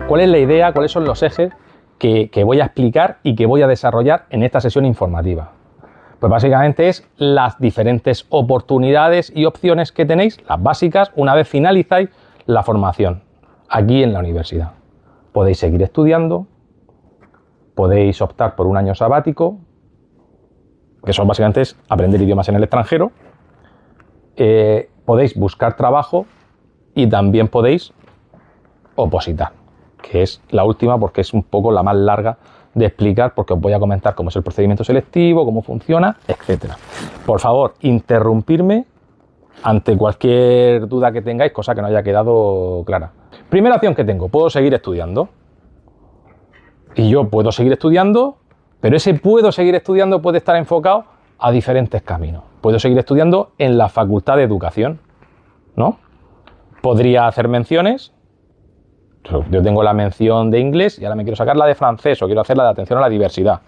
¿Cuál es la idea? ¿Cuáles son los ejes que voy a explicar y que voy a desarrollar en esta sesión informativa? Pues básicamente es las diferentes oportunidades y opciones que tenéis, las básicas, una vez finalizáis la formación aquí en la universidad. Podéis seguir estudiando, podéis optar por un año sabático, que eso básicamente es aprender idiomas en el extranjero, podéis buscar trabajo y también podéis opositar, que es la última porque es un poco la más larga de explicar, porque os voy a comentar cómo es el procedimiento selectivo, cómo funciona, etcétera. Por favor, interrumpirme ante cualquier duda que tengáis, cosa que no haya quedado clara. Primera opción que tengo, puedo seguir estudiando. Y yo puedo seguir estudiando, pero ese puedo seguir estudiando puede estar enfocado a diferentes caminos. Puedo seguir estudiando en la Facultad de Educación, ¿no? Podría hacer menciones. Yo tengo la mención de inglés y ahora me quiero sacar la de francés o quiero hacer la de atención a la diversidad.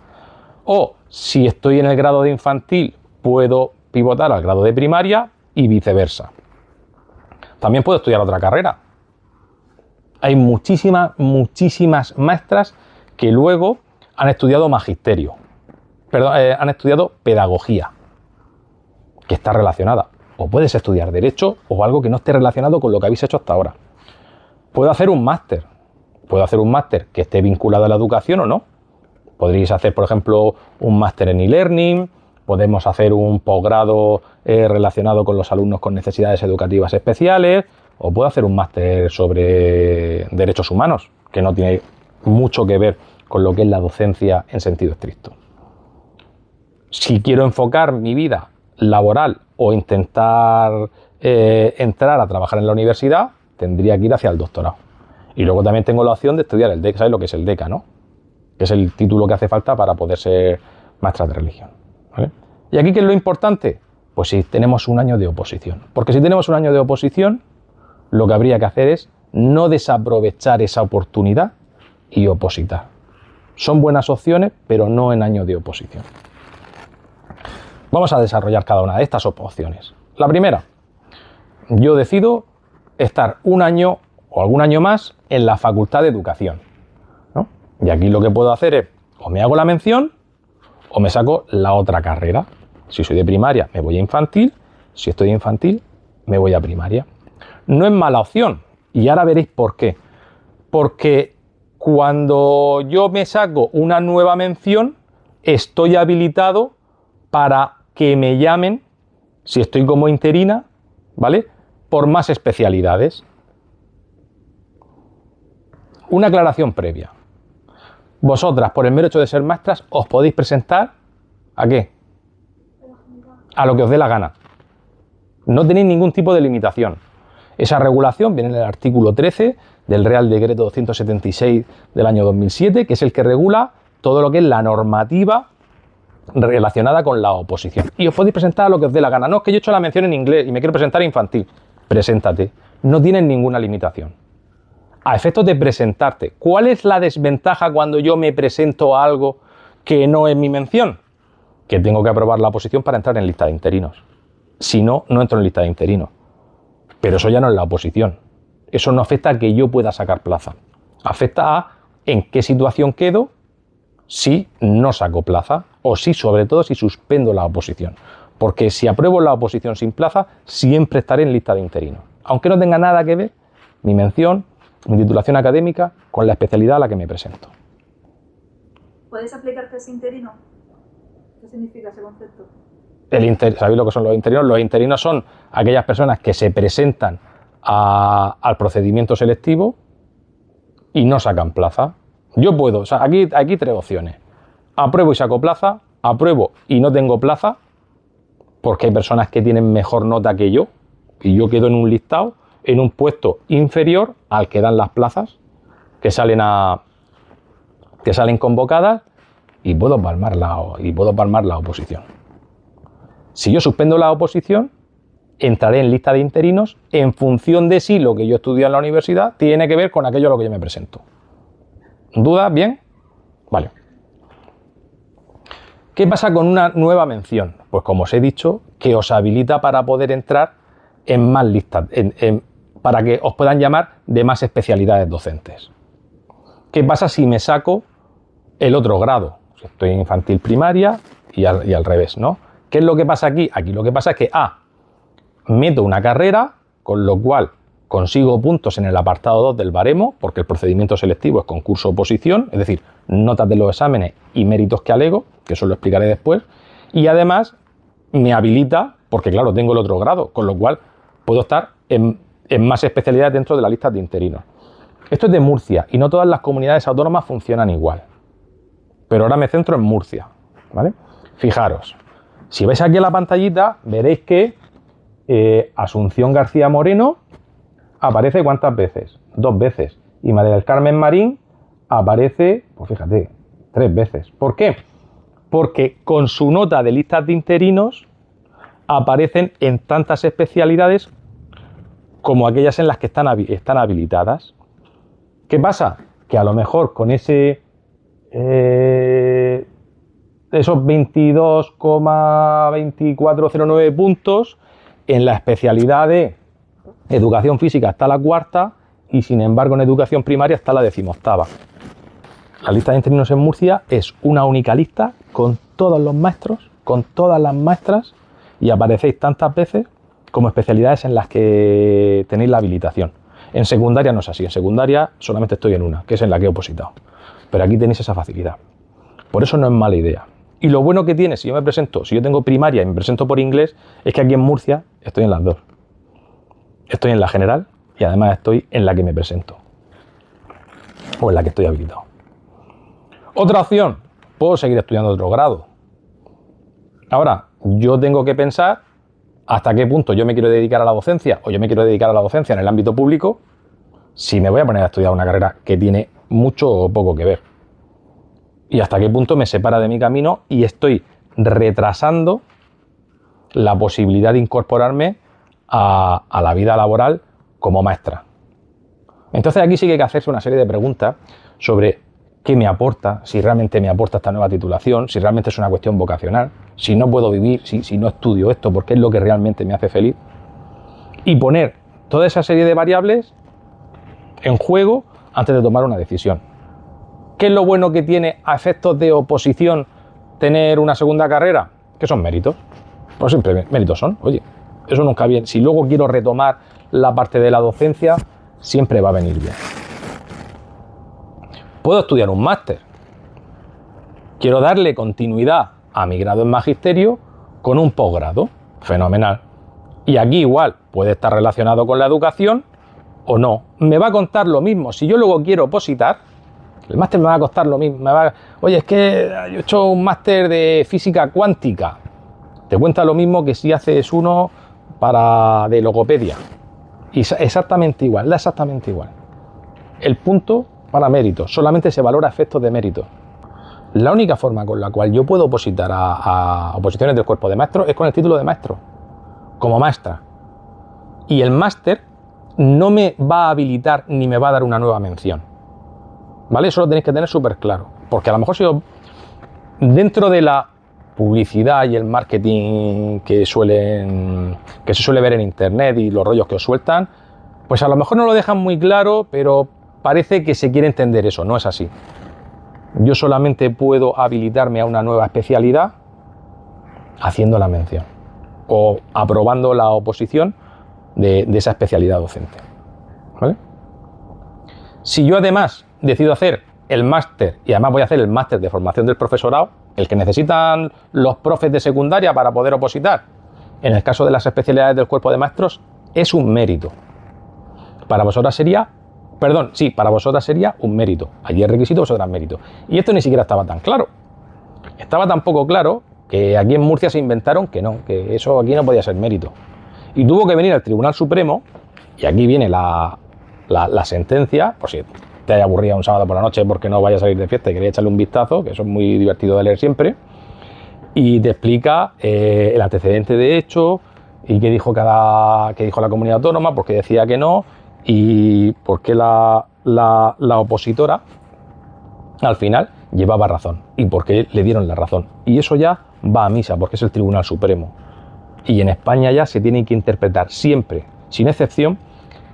O si estoy en el grado de infantil, puedo pivotar al grado de primaria y viceversa. También puedo estudiar otra carrera. Hay muchísimas maestras que luego han estudiado magisterio, han estudiado pedagogía, que está relacionada. O puedes estudiar derecho o algo que no esté relacionado con lo que habéis hecho hasta ahora. Puedo hacer un máster. Puedo hacer un máster que esté vinculado a la educación o no. Podríais hacer, por ejemplo, un máster en e-learning. Podemos hacer un posgrado relacionado con los alumnos con necesidades educativas especiales. O puedo hacer un máster sobre derechos humanos, que no tiene mucho que ver con lo que es la docencia en sentido estricto. Si quiero enfocar mi vida laboral o intentar entrar a trabajar en la universidad, tendría que ir hacia el doctorado. Y luego también tengo la opción de estudiar el DECA. ¿Sabes lo que es el DECA, no? Que es el título que hace falta para poder ser maestra de religión, ¿vale? ¿Y aquí qué es lo importante? Pues si tenemos un año de oposición. Porque si tenemos un año de oposición, lo que habría que hacer es no desaprovechar esa oportunidad y opositar. Son buenas opciones, pero no en año de oposición. Vamos a desarrollar cada una de estas opciones. La primera, yo decido estar un año o algún año más en la Facultad de Educación, ¿no? Y aquí lo que puedo hacer es, o me hago la mención, o me saco la otra carrera. Si soy de primaria, me voy a infantil. Si estoy de infantil, me voy a primaria. No es mala opción, y ahora veréis por qué. Porque cuando yo me saco una nueva mención, estoy habilitado para que me llamen, si estoy como interina, ¿vale?, por más especialidades. Una aclaración previa. Vosotras, por el mero hecho de ser maestras, os podéis presentar ¿a qué? A lo que os dé la gana. No tenéis ningún tipo de limitación. Esa regulación viene en el artículo 13 del Real Decreto 276 del año 2007, que es el que regula todo lo que es la normativa relacionada con la oposición. Y os podéis presentar a lo que os dé la gana. No, es que yo he hecho la mención en inglés y me quiero presentar a infantil. Preséntate. No tienes ninguna limitación. A efectos de presentarte, ¿cuál es la desventaja cuando yo me presento a algo que no es mi mención? Que tengo que aprobar la oposición para entrar en lista de interinos. Si no, no entro en lista de interinos. Pero eso ya no es la oposición. Eso no afecta a que yo pueda sacar plaza. Afecta a en qué situación quedo si no saco plaza o si, sobre todo, si suspendo la oposición. Porque si apruebo la oposición sin plaza, siempre estaré en lista de interinos. Aunque no tenga nada que ver mi mención, mi titulación académica con la especialidad a la que me presento. ¿Puedes aplicarte ese interino? ¿Qué significa ese concepto? ¿Sabéis lo que son los interinos? Los interinos son aquellas personas que se presentan al procedimiento selectivo y no sacan plaza. Yo puedo, o sea, aquí tres opciones. Apruebo y saco plaza, apruebo y no tengo plaza, porque hay personas que tienen mejor nota que yo, y yo quedo en un listado, en un puesto inferior al que dan las plazas, que salen convocadas, y puedo palmar la oposición. Si yo suspendo la oposición, entraré en lista de interinos en función de si lo que yo estudio en la universidad tiene que ver con aquello a lo que yo me presento. ¿Dudas? ¿Bien? Vale. ¿Qué pasa con una nueva mención? Pues como os he dicho, que os habilita para poder entrar en más listas, para que os puedan llamar de más especialidades docentes. ¿Qué pasa si me saco el otro grado? Estoy en infantil primaria y al revés, ¿no? ¿Qué es lo que pasa aquí? Aquí lo que pasa es que meto una carrera, con lo cual consigo puntos en el apartado 2 del baremo, porque el procedimiento selectivo es concurso-oposición, es decir, notas de los exámenes y méritos que alego, que eso lo explicaré después, y además me habilita, porque claro, tengo el otro grado, con lo cual puedo estar en más especialidades dentro de la lista de interinos. Esto es de Murcia y no todas las comunidades autónomas funcionan igual, pero ahora me centro en Murcia, ¿vale? Fijaros, si veis aquí en la pantallita, veréis que Asunción García Moreno aparece ¿cuántas veces? 2 veces. Y María del Carmen Marín aparece, pues fíjate, 3 veces. ¿Por qué? Porque con su nota de listas de interinos aparecen en tantas especialidades como aquellas en las que están habilitadas. ¿Qué pasa? Que a lo mejor con esos 22,2409 puntos en la especialidad de educación física está la 4ª y sin embargo en educación primaria está la 18ª. La lista de interinos en Murcia es una única lista con todos los maestros, con todas las maestras y aparecéis tantas veces como especialidades en las que tenéis la habilitación. En secundaria no es así, en secundaria solamente estoy en una, que es en la que he opositado. Pero aquí tenéis esa facilidad. Por eso no es mala idea. Y lo bueno que tiene, si yo tengo primaria y me presento por inglés, es que aquí en Murcia estoy en las 2. Estoy en la general y además estoy en la que me presento. O en la que estoy habilitado. Otra opción, puedo seguir estudiando otro grado. Ahora, yo tengo que pensar hasta qué punto yo me quiero dedicar a la docencia o yo me quiero dedicar a la docencia en el ámbito público si me voy a poner a estudiar una carrera que tiene mucho o poco que ver. Y hasta qué punto me separa de mi camino y estoy retrasando la posibilidad de incorporarme a la vida laboral como maestra. Entonces aquí sí que hay que hacerse una serie de preguntas sobre qué me aporta, si realmente me aporta esta nueva titulación, si realmente es una cuestión vocacional, si no puedo vivir, si no estudio esto, porque es lo que realmente me hace feliz. Y poner toda esa serie de variables en juego antes de tomar una decisión. ¿Qué es lo bueno que tiene a efectos de oposición tener una segunda carrera? Que son méritos. Pues siempre méritos son. Oye, eso nunca viene. Si luego quiero retomar la parte de la docencia, siempre va a venir bien. Puedo estudiar un máster. Quiero darle continuidad a mi grado en magisterio con un posgrado. Fenomenal. Y aquí igual puede estar relacionado con la educación o no. Me va a contar lo mismo. Si yo luego quiero opositar, el máster me va a costar lo mismo. Oye, es que yo he hecho un máster de física cuántica. Te cuenta lo mismo que si haces uno de logopedia. Y exactamente igual, da exactamente igual. El punto para mérito, solamente se valora efectos de mérito. La única forma con la cual yo puedo opositar a oposiciones del cuerpo de maestro es con el título de maestro, como maestra. Y el máster no me va a habilitar ni me va a dar una nueva mención. ¿Vale? Eso lo tenéis que tener súper claro. Porque a lo mejor si yo, dentro de la publicidad y el marketing que se suele ver en internet y los rollos que os sueltan, pues a lo mejor no lo dejan muy claro, pero parece que se quiere entender eso. No es así. Yo solamente puedo habilitarme a una nueva especialidad haciendo la mención o aprobando la oposición de esa especialidad docente. ¿Vale? Si yo además decido hacer el máster, y además voy a hacer el máster de formación del profesorado, el que necesitan los profes de secundaria para poder opositar, en el caso de las especialidades del cuerpo de maestros, es un mérito. Para vosotras sería un mérito. Allí es requisito, vosotras mérito. Y esto ni siquiera estaba tan claro. Estaba tan poco claro que aquí en Murcia se inventaron que no, que eso aquí no podía ser mérito. Y tuvo que venir al Tribunal Supremo, y aquí viene la sentencia, por si te haya aburrido un sábado por la noche porque no vaya a salir de fiesta y quería echarle un vistazo, que eso es muy divertido de leer siempre, y te explica el antecedente de hecho y qué dijo la comunidad autónoma, por qué decía que no y por qué la opositora al final llevaba razón y por qué le dieron la razón. Y eso ya va a misa porque es el Tribunal Supremo. Y en España ya se tiene que interpretar siempre, sin excepción,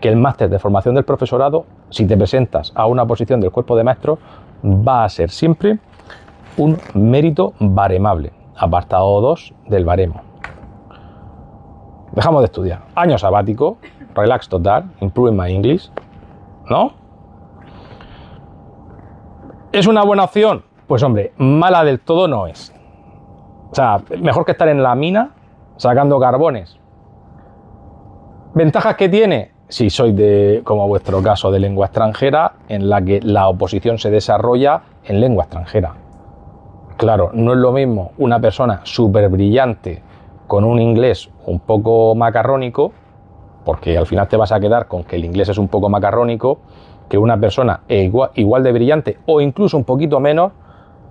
que el máster de formación del profesorado, si te presentas a una posición del cuerpo de maestros, va a ser siempre un mérito baremable, apartado 2 del baremo. Dejamos de estudiar. Año sabático, relax total, improving my English, ¿no? ¿Es una buena opción? Pues hombre, mala del todo no es. O sea, mejor que estar en la mina sacando carbones. ¿Ventajas que tiene? Si sois de, como vuestro caso, de lengua extranjera, en la que la oposición se desarrolla en lengua extranjera. Claro, no es lo mismo una persona súper brillante con un inglés un poco macarrónico, porque al final te vas a quedar con que el inglés es un poco macarrónico, que una persona igual de brillante o incluso un poquito menos,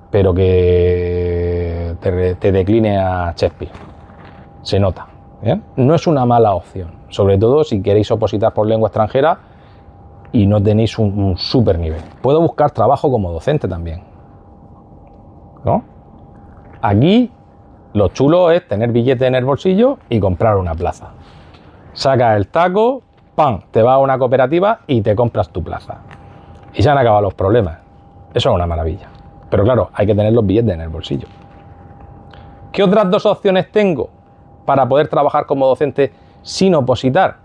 pero que te decline a Shakespeare. Se nota. ¿Bien? No es una mala opción, sobre todo si queréis opositar por lengua extranjera y no tenéis un súper nivel. Puedo buscar trabajo como docente también, ¿no? Aquí lo chulo es tener billete en el bolsillo y comprar una plaza. Sacas el taco, ¡pam!, te vas a una cooperativa y te compras tu plaza. Y se han acabado los problemas. Eso es una maravilla. Pero claro, hay que tener los billetes en el bolsillo. ¿Qué otras dos opciones tengo para poder trabajar como docente sin opositar?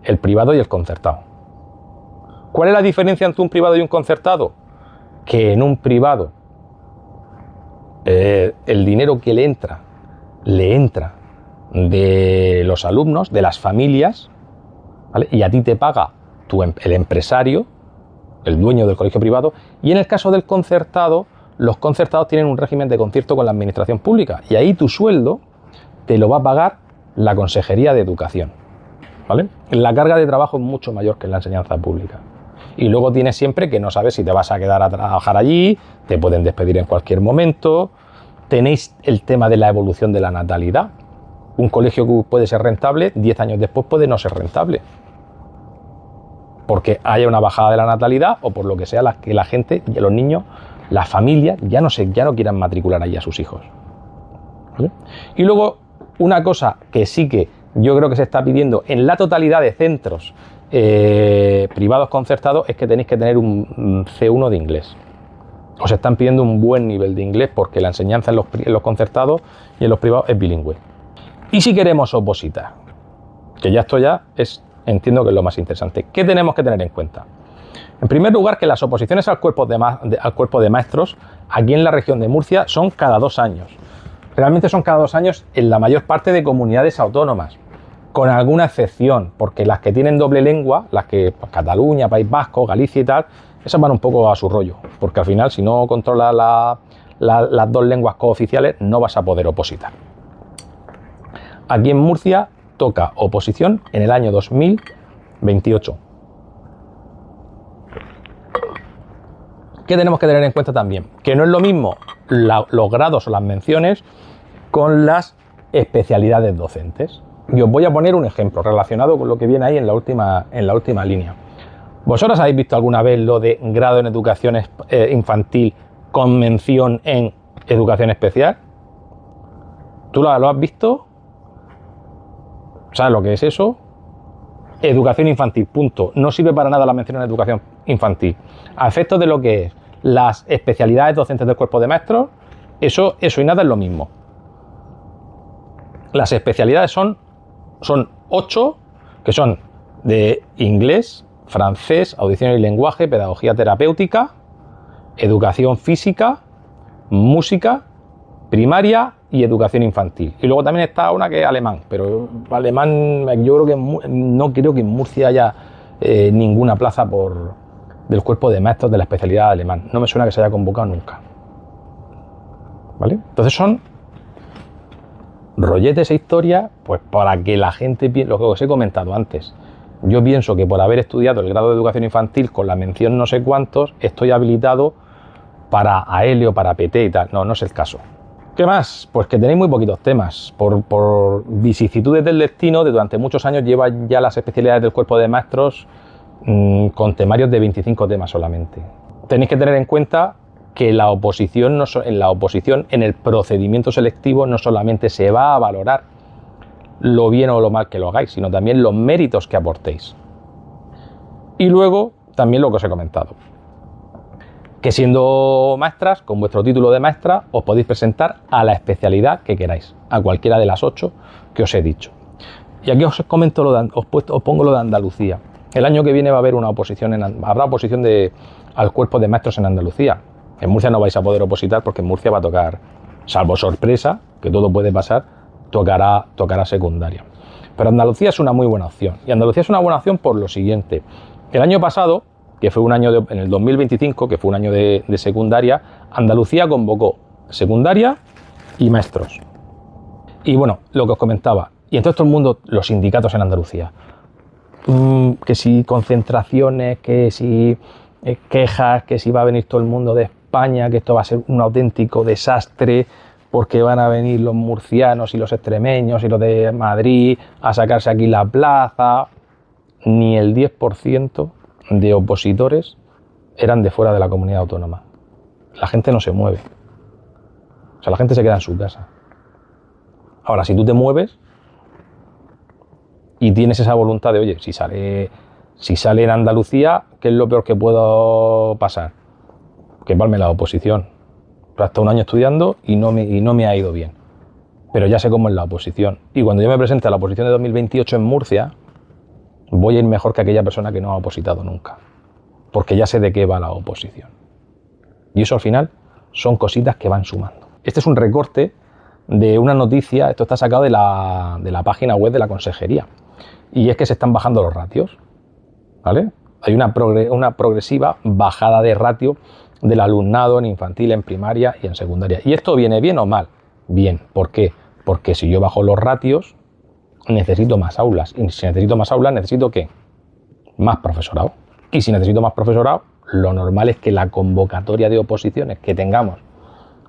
El privado y el concertado. ¿Cuál es la diferencia entre un privado y un concertado? Que en un privado el dinero que le entra de los alumnos, de las familias, ¿vale? Y a ti te paga el empresario, el dueño del colegio privado. Y en el caso del concertado, los concertados tienen un régimen de concierto con la administración pública y ahí tu sueldo te lo va a pagar la Consejería de Educación, ¿vale? La carga de trabajo es mucho mayor que en la enseñanza pública. Y luego tienes siempre que no sabes si te vas a quedar a trabajar allí, te pueden despedir en cualquier momento. Tenéis el tema de la evolución de la natalidad. Un colegio que puede ser rentable, 10 años después puede no ser rentable. Porque haya una bajada de la natalidad o por lo que sea, que la gente, los niños, las familias ya no quieran matricular allí a sus hijos, ¿vale? Y luego, una cosa que sí que yo creo que se está pidiendo en la totalidad de centros privados concertados es que tenéis que tener un C1 de inglés. Os están pidiendo un buen nivel de inglés porque la enseñanza en los concertados y en los privados es bilingüe. Y si queremos opositar, que ya esto ya entiendo que es lo más interesante, ¿qué tenemos que tener en cuenta? En primer lugar, que las oposiciones al cuerpo de maestros aquí en la región de Murcia son cada 2 años. Realmente son cada 2 años en la mayor parte de comunidades autónomas, con alguna excepción, porque las que tienen doble lengua, las que Cataluña, País Vasco, Galicia y tal, esas van un poco a su rollo, porque al final si no controlas las 2 lenguas cooficiales no vas a poder opositar. Aquí en Murcia toca oposición en el año 2028. ¿Qué tenemos que tener en cuenta también? Que no es lo mismo los grados o las menciones con las especialidades docentes. Y os voy a poner un ejemplo relacionado con lo que viene ahí en la última línea. ¿Vosotros habéis visto alguna vez lo de grado en educación infantil con mención en educación especial? ¿Tú lo has visto? ¿Sabes lo que es eso? Educación infantil, punto. No sirve para nada la mención en educación infantil. A efectos de lo que es las especialidades docentes del cuerpo de maestros, eso y nada es lo mismo. Las especialidades son 8, que son de inglés, francés, audición y lenguaje, pedagogía terapéutica, educación física, música, primaria y educación infantil. Y luego también está una que es alemán, pero alemán yo creo que no creo que en Murcia haya ninguna plaza del cuerpo de maestros de la especialidad de alemán. No me suena que se haya convocado nunca, ¿vale? Entonces son rolletes e historias, pues para que la gente piense, lo que os he comentado antes. Yo pienso que por haber estudiado el grado de educación infantil con la mención no sé cuántos, estoy habilitado para AELE o para PT y tal. No es el caso. ¿Qué más? Pues que tenéis muy poquitos temas. Por vicisitudes del destino, durante muchos años llevan ya las especialidades del cuerpo de maestros con temarios de 25 temas solamente. Tenéis que tener en cuenta que en la oposición, en el procedimiento selectivo, no solamente se va a valorar lo bien o lo mal que lo hagáis, sino también los méritos que aportéis. Y luego también lo que os he comentado, que siendo maestras, con vuestro título de maestra, os podéis presentar a la especialidad que queráis, a cualquiera de las 8 que os he dicho. Y aquí os comento os pongo lo de Andalucía. El año que viene va a haber una oposición, habrá oposición al cuerpo de maestros en Andalucía. En Murcia no vais a poder opositar porque en Murcia va a tocar, salvo sorpresa, que todo puede pasar, tocará secundaria. Pero Andalucía es una muy buena opción. Y Andalucía es una buena opción por lo siguiente. El año pasado, que fue un año en el 2025, que fue un año de secundaria, Andalucía convocó secundaria y maestros. Y bueno, lo que os comentaba, y entonces todo el mundo, los sindicatos en Andalucía, que si concentraciones, que si quejas, que si va a venir todo el mundo de España, que esto va a ser un auténtico desastre, porque van a venir los murcianos y los extremeños y los de Madrid a sacarse aquí la plaza. Ni el 10% de opositores eran de fuera de la comunidad autónoma. La gente no se mueve. O sea, la gente se queda en su casa. Ahora, si tú te mueves y tienes esa voluntad de, oye, si sale en Andalucía, ¿qué es lo peor que puedo pasar? Que palme la oposición. Pero hasta un año estudiando y no me ha ido bien. Pero ya sé cómo es la oposición. Y cuando yo me presente a la oposición de 2028 en Murcia, voy a ir mejor que aquella persona que no ha opositado nunca. Porque ya sé de qué va la oposición. Y eso al final son cositas que van sumando. Este es un recorte de una noticia, esto está sacado de la página web de la consejería. Y es que se están bajando los ratios, ¿vale? Hay una progresiva bajada de ratio del alumnado en infantil, en primaria y en secundaria. ¿Y esto viene bien o mal? Bien. ¿Por qué? Porque si yo bajo los ratios, necesito más aulas. Y si necesito más aulas, ¿necesito qué? Más profesorado. Y si necesito más profesorado, lo normal es que la convocatoria de oposiciones que tengamos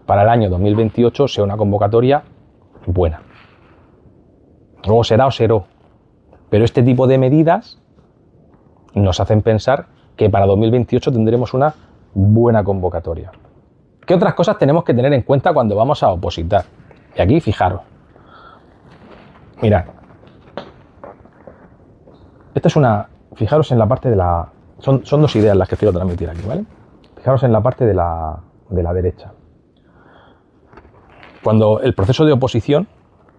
para el año 2028 sea una convocatoria buena. Luego será o será. Pero este tipo de medidas nos hacen pensar que para 2028 tendremos una buena convocatoria. ¿Qué otras cosas tenemos que tener en cuenta cuando vamos a opositar? Y aquí fijaros. Mirad. Esta es fijaros en la parte de la... Son dos ideas las que quiero transmitir aquí, ¿vale? Fijaros en la parte de la derecha. Cuando el proceso de oposición,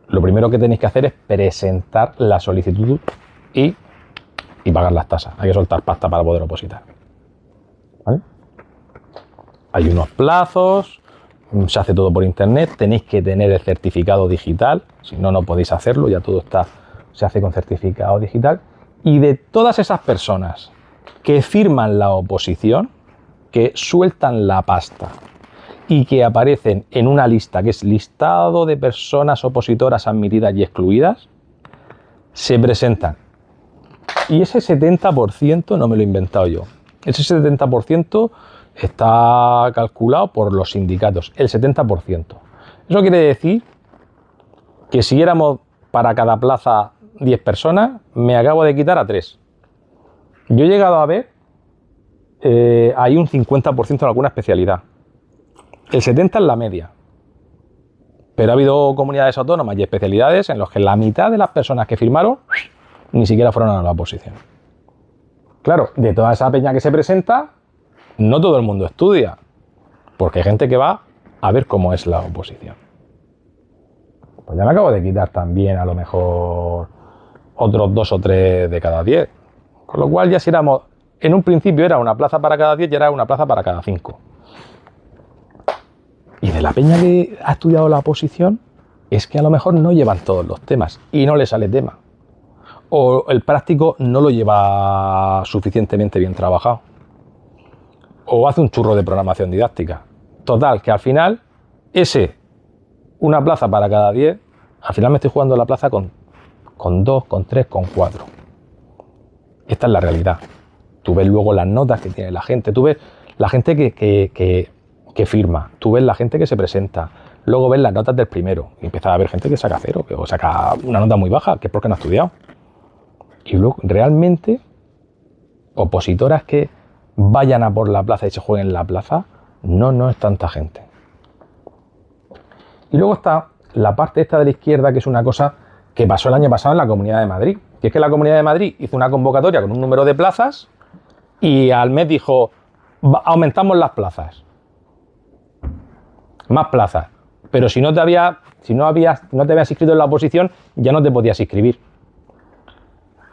lo primero que tenéis que hacer es presentar la solicitud y pagar las tasas. Hay que soltar pasta para poder opositar, ¿vale? Hay unos plazos, se hace todo por internet, tenéis que tener el certificado digital, si no, no podéis hacerlo, ya todo se hace con certificado digital. Y de todas esas personas que firman la oposición, que sueltan la pasta y que aparecen en una lista que es listado de personas opositoras admitidas y excluidas, se presentan. Y ese 70% no me lo he inventado yo. Ese 70% está calculado por los sindicatos, el 70%. Eso quiere decir que si éramos para cada plaza 10 personas, me acabo de quitar a 3. Yo he llegado a ver hay un 50% en alguna especialidad. El 70% es la media. Pero ha habido comunidades autónomas y especialidades en las que la mitad de las personas que firmaron ni siquiera fueron a la oposición. Claro, de toda esa peña que se presenta, no todo el mundo estudia, porque hay gente que va a ver cómo es la oposición. Pues ya me acabo de quitar también a lo mejor otros 2 o 3 de cada 10. Con lo cual ya si éramos, en un principio era una plaza para cada 10 y era una plaza para cada 5. Y de la peña que ha estudiado la oposición, es que a lo mejor no llevan todos los temas y no le sale tema. O el práctico no lo lleva suficientemente bien trabajado. O hace un churro de programación didáctica. Total, que al final, una plaza para cada 10, al final me estoy jugando la plaza con 2, con 3, con 4. Esta es la realidad. Tú ves luego las notas que tiene la gente, tú ves la gente que firma, tú ves la gente que se presenta, luego ves las notas del primero y empieza a haber gente que saca 0, o saca una nota muy baja, que es porque no ha estudiado. Y luego, realmente, opositoras que vayan a por la plaza y se jueguen en la plaza, no es tanta gente. Y luego está la parte esta de la izquierda, que es una cosa que pasó el año pasado en la Comunidad de Madrid, que es que la Comunidad de Madrid hizo una convocatoria con un número de plazas y al mes dijo, aumentamos las plazas. Más plazas. Pero si no te habías inscrito en la oposición, ya no te podías inscribir.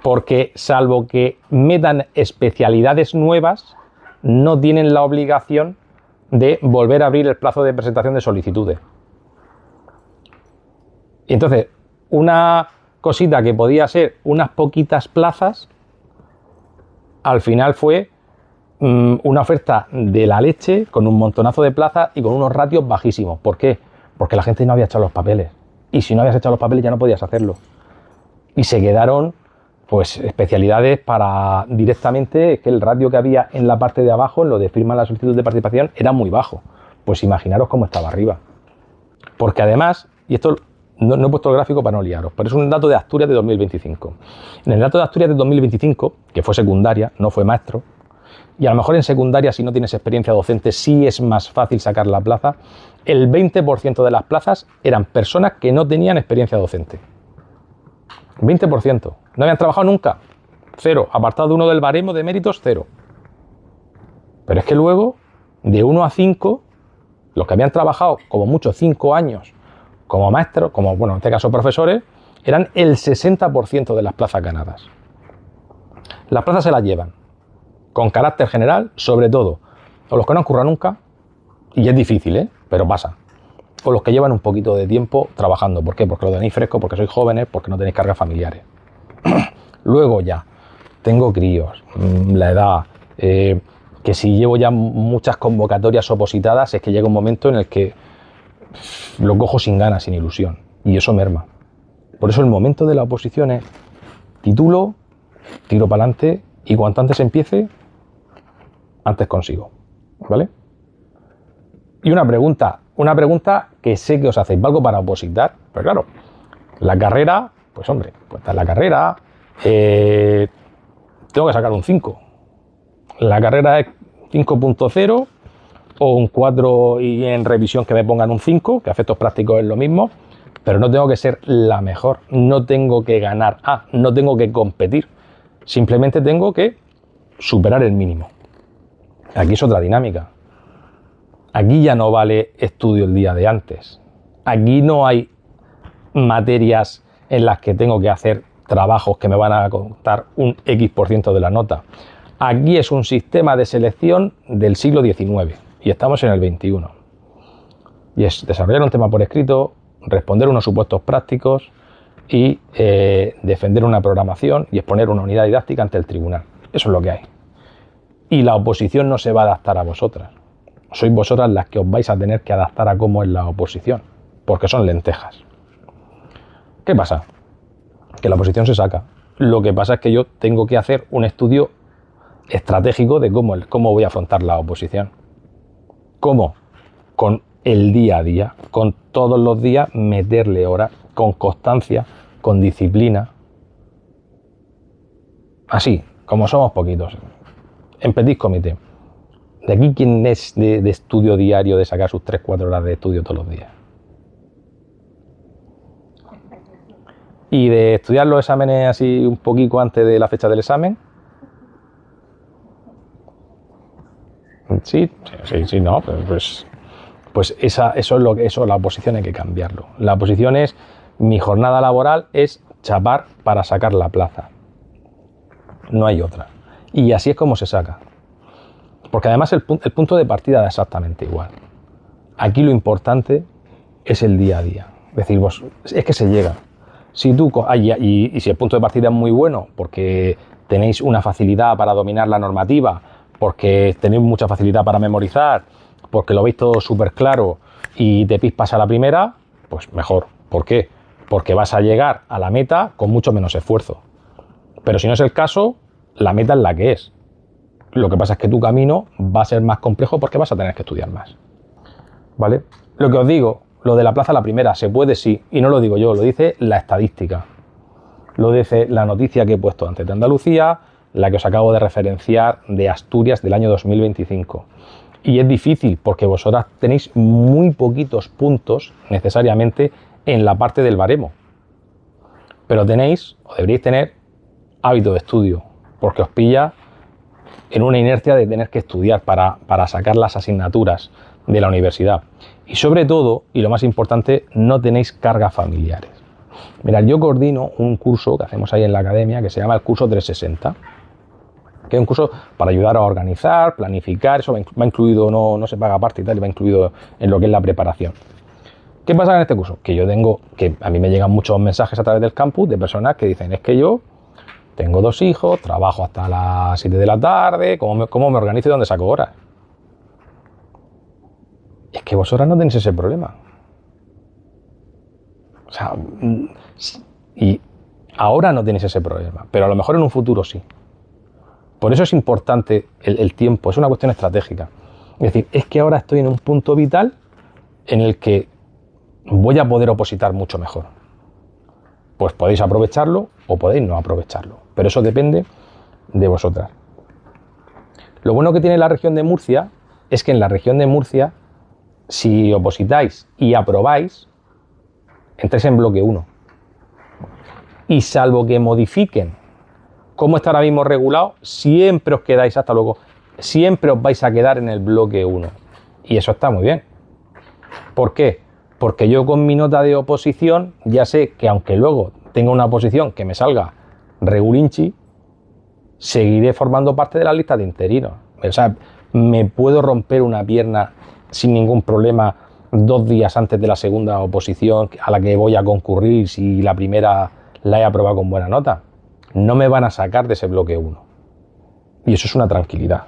Porque salvo que metan especialidades nuevas, no tienen la obligación de volver a abrir el plazo de presentación de solicitudes. Y entonces, una cosita que podía ser unas poquitas plazas, al final fue una oferta de la leche con un montonazo de plazas y con unos ratios bajísimos. ¿Por qué? Porque la gente no había echado los papeles. Y si no habías echado los papeles ya no podías hacerlo. Y se quedaron pues especialidades para directamente, es que el ratio que había en la parte de abajo, en lo de firma la solicitud de participación, era muy bajo. Pues imaginaros cómo estaba arriba. Porque además, y esto no he puesto el gráfico para no liaros, pero es un dato de Asturias de 2025. En el dato de Asturias de 2025, que fue secundaria, no fue maestro, y a lo mejor en secundaria, si no tienes experiencia docente, sí es más fácil sacar la plaza, el 20% de las plazas eran personas que no tenían experiencia docente. 20%. ¿No habían trabajado nunca? Cero. Apartado 1 del baremo de méritos, cero. Pero es que luego, de 1 a 5, los que habían trabajado como mucho 5 años como maestros, como bueno, en este caso profesores, eran el 60% de las plazas ganadas. Las plazas se las llevan con carácter general, sobre todo, o los que no han currado nunca, y es difícil, pero pasa, o los que llevan un poquito de tiempo trabajando. ¿Por qué? Porque lo tenéis fresco, porque sois jóvenes, porque no tenéis cargas familiares. Luego ya, tengo críos, la edad, que si llevo ya muchas convocatorias opositadas, es que llega un momento en el que lo cojo sin ganas, sin ilusión, y eso merma. Por eso el momento de la oposición es titulo, tiro para adelante, y cuanto antes empiece, antes consigo, ¿vale? Y una pregunta que sé que os hacéis, ¿valgo para opositar? Pero claro, la carrera, pues hombre, pues está en la carrera, tengo que sacar un 5. La carrera es 5.0 o un 4 y en revisión que me pongan un 5, que a efectos prácticos es lo mismo, pero no tengo que ser la mejor, no tengo que ganar no tengo que competir, simplemente tengo que superar el mínimo. Aquí es otra dinámica. Aquí ya no vale estudio el día de antes. Aquí no hay materias en las que tengo que hacer trabajos que me van a contar un X% de la nota. Aquí es un sistema de selección del siglo XIX y estamos en el XXI. Y es desarrollar un tema por escrito, responder unos supuestos prácticos y defender una programación y exponer una unidad didáctica ante el tribunal. Eso es lo que hay. Y la oposición no se va a adaptar a vosotras. Sois vosotras las que os vais a tener que adaptar a cómo es la oposición, porque son lentejas. ¿Qué pasa? Que la oposición se saca. Lo que pasa es que yo tengo que hacer un estudio estratégico de cómo voy a afrontar la oposición. ¿Cómo? Con el día a día, con todos los días meterle horas, con constancia, con disciplina. Así, como somos poquitos. En petit comité. De aquí, ¿quién es de estudio diario, de sacar sus 3-4 horas de estudio todos los días? Y de estudiar los exámenes así un poquito antes de la fecha del examen. Sí, no, pues eso es la oposición hay que cambiarlo. La oposición es, mi jornada laboral es chapar para sacar la plaza. No hay otra. Y así es como se saca. Porque además el punto de partida da exactamente igual. Aquí lo importante es el día a día. Es decir, es que se llega. Si tú, y si el punto de partida es muy bueno, porque tenéis una facilidad para dominar la normativa, porque tenéis mucha facilidad para memorizar, porque lo veis todo súper claro y te pispas a la primera, pues mejor. ¿Por qué? Porque vas a llegar a la meta con mucho menos esfuerzo. Pero si no es el caso, la meta es la que es. Lo que pasa es que tu camino va a ser más complejo porque vas a tener que estudiar más. ¿Vale? Lo que os digo, lo de la plaza a la primera, se puede sí, y no lo digo yo, lo dice la estadística. Lo dice la noticia que he puesto antes de Andalucía, la que os acabo de referenciar de Asturias del año 2025. Y es difícil porque vosotras tenéis muy poquitos puntos necesariamente en la parte del baremo. Pero tenéis, o deberíais tener, hábito de estudio, porque os pilla en una inercia de tener que estudiar para sacar las asignaturas de la universidad. Y sobre todo, y lo más importante, no tenéis cargas familiares. Mirad, yo coordino un curso que hacemos ahí en la academia que se llama el curso 360, que es un curso para ayudar a organizar, planificar, eso va incluido, no se paga aparte y tal, va incluido en lo que es la preparación. ¿Qué pasa en este curso? Que a mí me llegan muchos mensajes a través del campus de personas que dicen, es que yo tengo 2 hijos, trabajo hasta las 7 de la tarde, ¿cómo me organizo y dónde saco horas? Es que vosotras no tenéis ese problema. O sea, y ahora no tenéis ese problema, pero a lo mejor en un futuro sí. Por eso es importante el tiempo, es una cuestión estratégica. Es decir, es que ahora estoy en un punto vital en el que voy a poder opositar mucho mejor. Pues podéis aprovecharlo o podéis no aprovecharlo, pero eso depende de vosotras. Lo bueno que tiene la región de Murcia es que en la región de Murcia, si opositáis y aprobáis, entréis en bloque 1. Y salvo que modifiquen cómo está ahora mismo regulado, siempre os quedáis, hasta luego, siempre os vais a quedar en el bloque 1. Y eso está muy bien. ¿Por qué? Porque yo con mi nota de oposición ya sé que aunque luego tenga una oposición que me salga regulinchi, seguiré formando parte de la lista de interinos. O sea, me puedo romper una pierna sin ningún problema 2 días antes de la segunda oposición a la que voy a concurrir si la primera la he aprobado con buena nota. No me van a sacar de ese bloque 1. Y eso es una tranquilidad.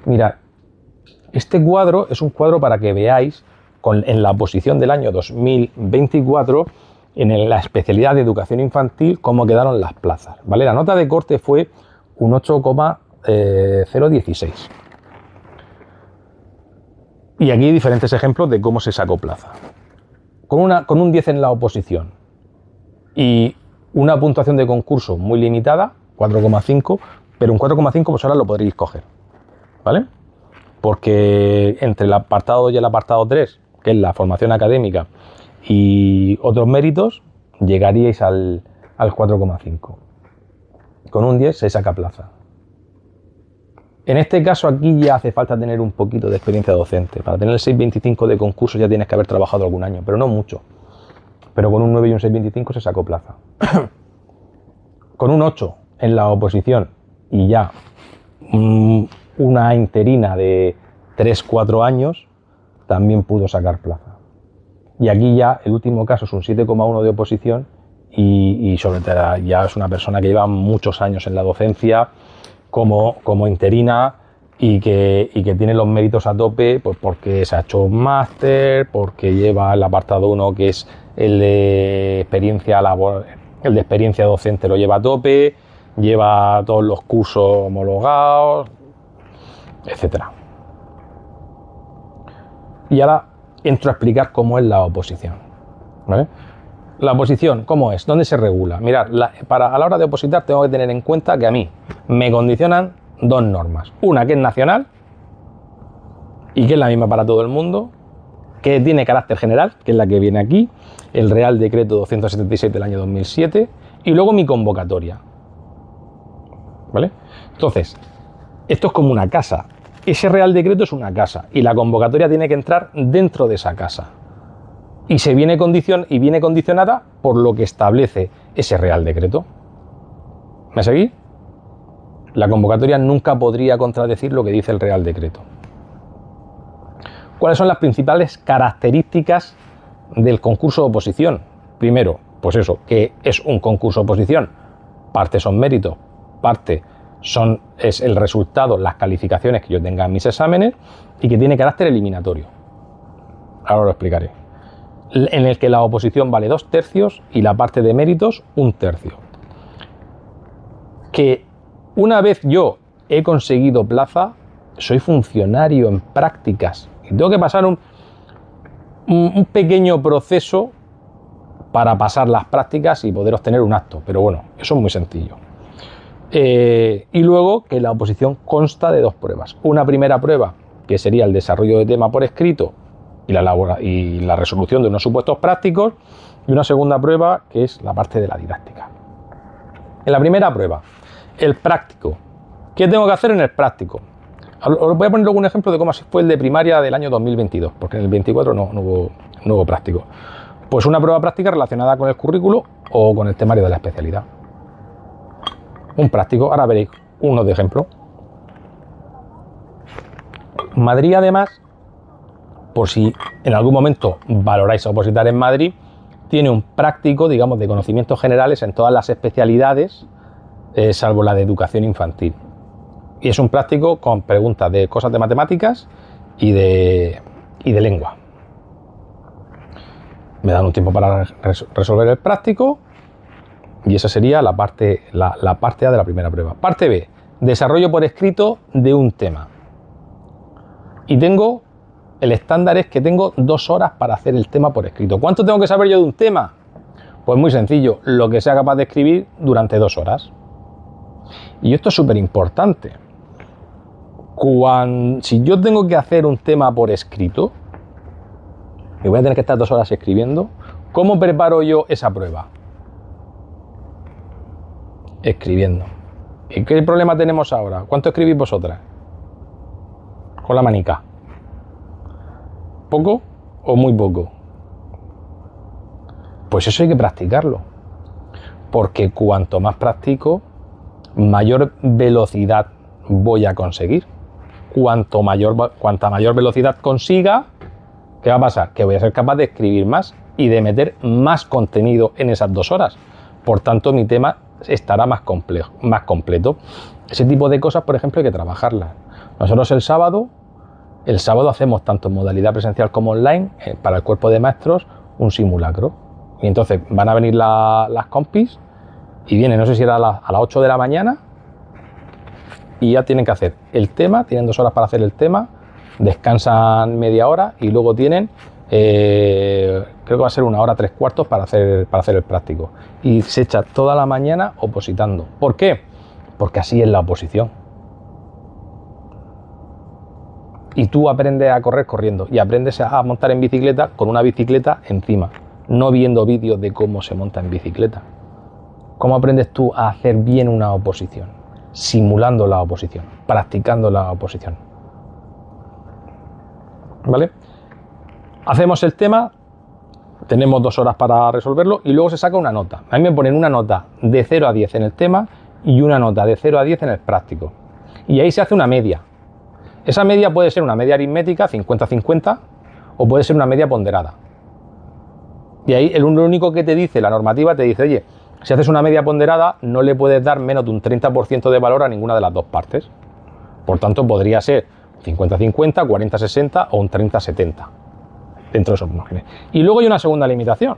Mirad, este cuadro es un cuadro para que veáis en la oposición del año 2024, en la especialidad de educación infantil, cómo quedaron las plazas, ¿vale? La nota de corte fue un 8,016. Y aquí hay diferentes ejemplos de cómo se sacó plaza. Con un 10 en la oposición y una puntuación de concurso muy limitada, 4,5, pero un 4,5 pues ahora lo podréis coger, ¿vale? Porque entre el apartado 2 y el apartado 3, que es la formación académica y otros méritos, llegaríais al 4,5. Con un 10 se saca plaza. En este caso aquí ya hace falta tener un poquito de experiencia docente. Para tener el 6,25 de concurso ya tienes que haber trabajado algún año, pero no mucho. Pero con un 9 y un 6,25 se sacó plaza. Con un 8 en la oposición y ya una interina de 3-4 años también pudo sacar plaza. Y aquí ya el último caso es un 7,1 de oposición y sobre todo ya es una persona que lleva muchos años en la docencia como interina y que tiene los méritos a tope, pues porque se ha hecho un máster, porque lleva el apartado 1 que es el de experiencia docente, lo lleva a tope, lleva todos los cursos homologados, etcétera. Y ahora entro a explicar cómo es la oposición, ¿vale? La oposición, ¿cómo es? ¿Dónde se regula? Mirad, a la hora de opositar tengo que tener en cuenta que a mí me condicionan 2 normas. Una que es nacional y que es la misma para todo el mundo, que tiene carácter general, que es la que viene aquí, el Real Decreto 276 del año 2007, y luego mi convocatoria, ¿vale? Entonces, esto es como una casa. Ese Real Decreto es una casa y la convocatoria tiene que entrar dentro de esa casa. Y viene condicionada por lo que establece ese Real Decreto. ¿Me seguís? La convocatoria nunca podría contradecir lo que dice el Real Decreto. ¿Cuáles son las principales características del concurso de oposición? Primero, pues eso, que es un concurso de oposición. Parte son méritos, parte es el resultado, las calificaciones que yo tenga en mis exámenes y que tiene carácter eliminatorio. Ahora lo explicaré. En el que la oposición vale 2/3 y la parte de méritos 1/3. Que una vez yo he conseguido plaza, soy funcionario en prácticas y tengo que pasar un pequeño proceso para pasar las prácticas y poder obtener un acto, pero bueno, eso es muy sencillo. Y luego que la oposición consta de 2 pruebas. Una primera prueba, que sería el desarrollo de tema por escrito y la resolución de unos supuestos prácticos, y una segunda prueba que es la parte de la didáctica. En la primera prueba, El práctico. ¿Qué tengo que hacer en el práctico? Os voy a poner algún ejemplo de cómo fue el de primaria del año 2022, porque en el 24 no hubo práctico. Pues una prueba práctica relacionada con el currículo o con el temario de la especialidad. Un práctico, ahora veréis uno de ejemplo. Madrid, además, por si en algún momento valoráis opositar en Madrid, tiene un práctico, digamos, de conocimientos generales en todas las especialidades, salvo la de educación infantil. Y es un práctico con preguntas de cosas de matemáticas y de lengua. Me dan un tiempo para resolver el práctico y esa sería la parte A de la primera prueba. Parte B, desarrollo por escrito de un tema. Y el estándar es que tengo 2 horas para hacer el tema por escrito. ¿Cuánto tengo que saber yo de un tema? Pues muy sencillo, lo que sea capaz de escribir durante 2 horas. Y esto es súper importante. Si yo tengo que hacer un tema por escrito, y voy a tener que estar 2 horas escribiendo, ¿cómo preparo yo esa prueba? Escribiendo. ¿Y qué problema tenemos ahora? ¿Cuánto escribís vosotras? Con la manica. ¿Poco o muy poco? Pues eso hay que practicarlo. Porque cuanto más practico, mayor velocidad voy a conseguir. Cuanta mayor velocidad consiga, ¿qué va a pasar? Que voy a ser capaz de escribir más y de meter más contenido en esas 2 horas. Por tanto, mi tema estará más complejo, más completo. Ese tipo de cosas, por ejemplo, hay que trabajarlas. Nosotros el sábado hacemos tanto en modalidad presencial como online, para el cuerpo de maestros, un simulacro. Y entonces van a venir las compis y vienen, no sé si era a las 8 de la mañana, y ya tienen que hacer el tema, tienen 2 horas para hacer el tema, descansan media hora y luego tienen, creo que va a ser 1 hora 3/4 para hacer el práctico. Y se echa toda la mañana opositando. ¿Por qué? Porque así es la oposición. Y tú aprendes a correr corriendo y aprendes a montar en bicicleta con una bicicleta encima, no viendo vídeos de cómo se monta en bicicleta. ¿Cómo aprendes tú a hacer bien una oposición? Simulando la oposición, practicando la oposición. ¿Vale? Hacemos el tema, tenemos 2 horas para resolverlo y luego se saca una nota. A mí me ponen una nota de 0 a 10 en el tema y una nota de 0 a 10 en el práctico. Y ahí se hace una media. Esa media puede ser una media aritmética, 50-50, o puede ser una media ponderada. Y ahí lo único que te dice la normativa, te dice, oye, si haces una media ponderada, no le puedes dar menos de un 30% de valor a ninguna de las 2 partes. Por tanto, podría ser 50-50, 40-60 o un 30-70 dentro de esos márgenes. Y luego hay una segunda limitación,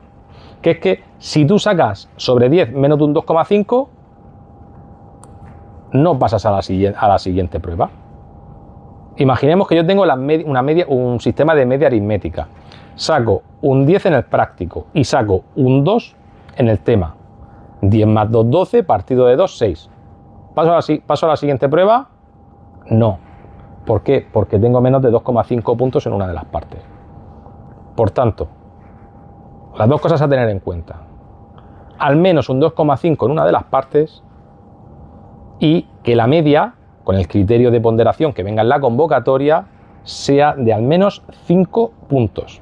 que es que si tú sacas sobre 10 menos de un 2,5, no pasas a la siguiente prueba. Imaginemos que yo tengo un sistema de media aritmética. Saco un 10 en el práctico y saco un 2 en el tema. 10 más 2, 12, partido de 2, 6. ¿Paso a la siguiente prueba? No. ¿Por qué? Porque tengo menos de 2,5 puntos en una de las partes. Por tanto, las 2 cosas a tener en cuenta. Al menos un 2,5 en una de las partes y que la media, con el criterio de ponderación que venga en la convocatoria, sea de al menos 5 puntos.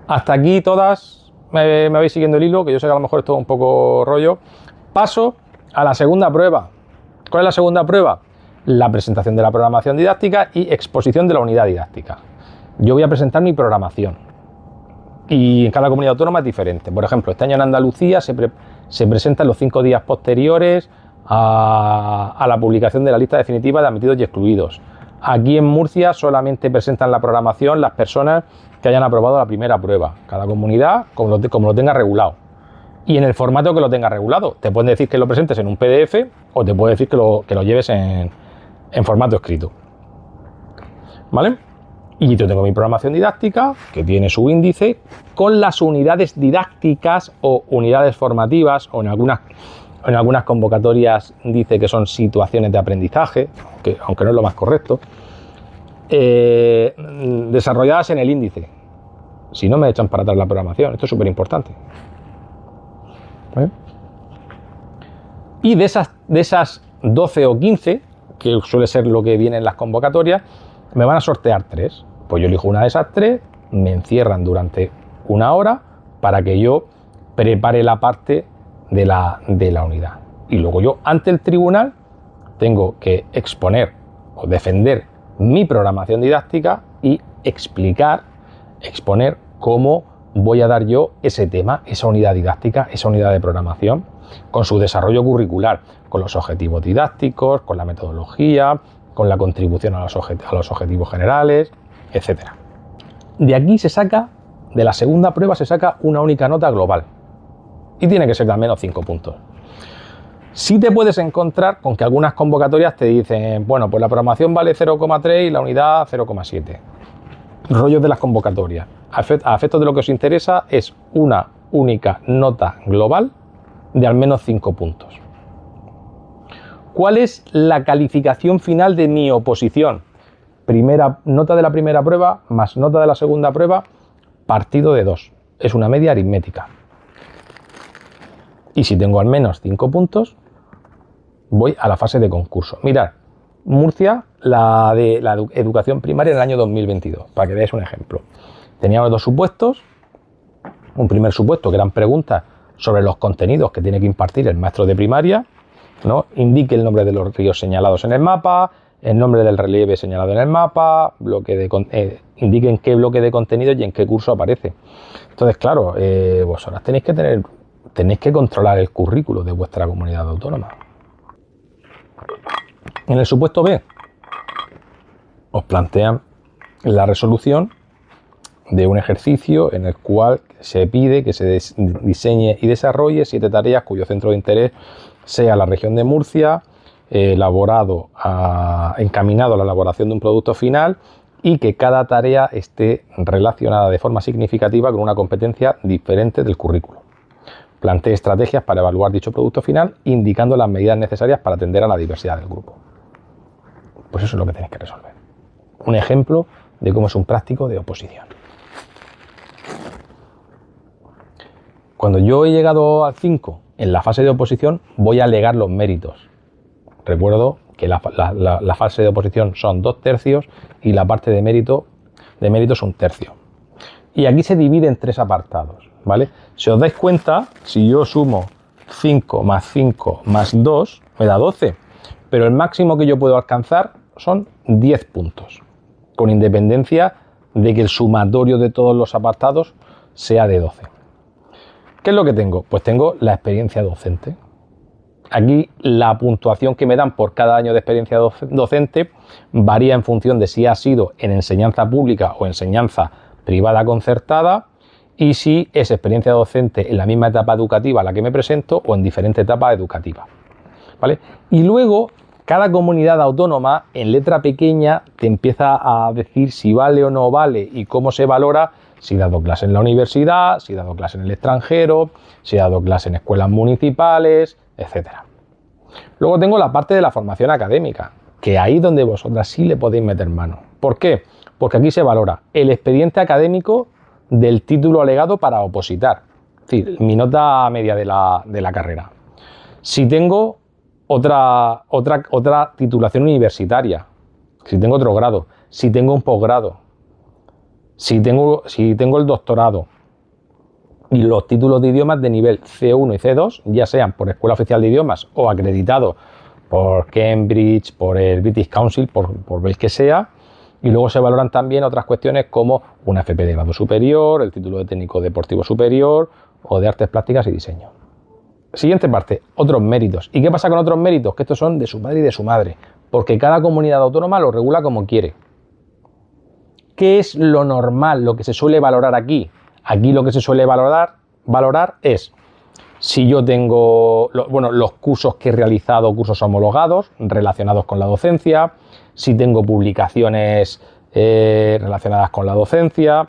Hasta aquí todas me vais siguiendo el hilo, que yo sé que a lo mejor esto es un poco rollo. Paso a la segunda prueba. ¿Cuál es la segunda prueba? La presentación de la programación didáctica y exposición de la unidad didáctica. Yo voy a presentar mi programación y en cada comunidad autónoma es diferente. Por ejemplo, este año en Andalucía se presentan los 5 días posteriores a la publicación de la lista definitiva de admitidos y excluidos. Aquí en Murcia solamente presentan la programación las personas que hayan aprobado la primera prueba. Cada comunidad como lo tenga regulado. Y en el formato que lo tenga regulado. Te pueden decir que lo presentes en un PDF o te pueden decir que lo lleves en formato escrito. ¿Vale? Y yo tengo mi programación didáctica, que tiene su índice, con las unidades didácticas o unidades formativas, o en algunas convocatorias dice que son situaciones de aprendizaje, aunque no es lo más correcto, desarrolladas en el índice. Si no, me echan para atrás la programación. Esto es súper importante. ¿Vale? Y de esas 12 o 15, que suele ser lo que viene en las convocatorias, me van a sortear 3. Pues yo elijo una de esas 3, me encierran durante 1 hora para que yo prepare la parte de la unidad. Y luego yo, ante el tribunal, tengo que exponer o defender mi programación didáctica y exponer cómo voy a dar yo ese tema, esa unidad didáctica, esa unidad de programación, con su desarrollo curricular, con los objetivos didácticos, con la metodología, con la contribución a los objetivos generales, etc. De aquí se saca, de la segunda prueba se saca una única nota global y tiene que ser de al menos 5 puntos. Sí te puedes encontrar con que algunas convocatorias te dicen, bueno, pues la programación vale 0,3 y la unidad 0,7. Rollos de las convocatorias. A efectos de lo que os interesa es una única nota global de al menos 5 puntos. ¿Cuál es la calificación final de mi oposición? Nota de la primera prueba más nota de la segunda prueba, partido de 2. Es una media aritmética. Y si tengo al menos 5 puntos, voy a la fase de concurso. Mirad, Murcia, la de la educación primaria en el año 2022, para que veáis un ejemplo. Teníamos 2 supuestos. Un primer supuesto que eran preguntas sobre los contenidos que tiene que impartir el maestro de primaria, ¿no? Indique el nombre de los ríos señalados en el mapa, el nombre del relieve señalado en el mapa, indique en qué bloque de contenidos y en qué curso aparece. Entonces, claro, vosotras tenéis que controlar el currículo de vuestra comunidad autónoma. En el supuesto B, os plantean la resolución de un ejercicio en el cual se pide que se diseñe y desarrolle 7 tareas cuyo centro de interés sea la región de Murcia, encaminado a la elaboración de un producto final y que cada tarea esté relacionada de forma significativa con una competencia diferente del currículo. Plantee estrategias para evaluar dicho producto final, indicando las medidas necesarias para atender a la diversidad del grupo. Pues eso es lo que tenéis que resolver. Un ejemplo de cómo es un práctico de oposición. Cuando yo he llegado al 5 en la fase de oposición, voy a alegar los méritos. Recuerdo que la fase de oposición son 2/3 y la parte de mérito es 1/3. Y aquí se divide en 3 apartados, ¿vale? Si os dais cuenta, si yo sumo 5 más 2, me da 12, pero el máximo que yo puedo alcanzar son 10 puntos, con independencia de que el sumatorio de todos los apartados sea de 12. ¿Qué es lo que tengo? Pues tengo la experiencia docente. Aquí la puntuación que me dan por cada año de experiencia docente varía en función de si ha sido en enseñanza pública o enseñanza privada concertada y si es experiencia docente en la misma etapa educativa a la que me presento o en diferente etapa educativa, ¿vale? Y luego cada comunidad autónoma en letra pequeña te empieza a decir si vale o no vale y cómo se valora si he dado clase en la universidad, si he dado clase en el extranjero, si he dado clase en escuelas municipales, etc. Luego tengo la parte de la formación académica, que ahí es donde vosotras sí le podéis meter mano. ¿Por qué? Porque aquí se valora el expediente académico del título alegado para opositar, es decir, mi nota media de la carrera. Si tengo otra titulación universitaria, si tengo otro grado, si tengo un posgrado, si tengo el doctorado y los títulos de idiomas de nivel C1 y C2, ya sean por Escuela Oficial de Idiomas o acreditados por Cambridge, por el British Council, por el que sea, y luego se valoran también otras cuestiones como una FP de grado superior, el título de técnico deportivo superior o de artes plásticas y diseño. Siguiente parte, otros méritos. ¿Y qué pasa con otros méritos? Que estos son de su padre y de su madre, porque cada comunidad autónoma lo regula como quiere. ¿Qué es lo normal, lo que se suele valorar aquí? Aquí lo que se suele valorar es si yo tengo los cursos que he realizado, cursos homologados relacionados con la docencia, si tengo publicaciones relacionadas con la docencia.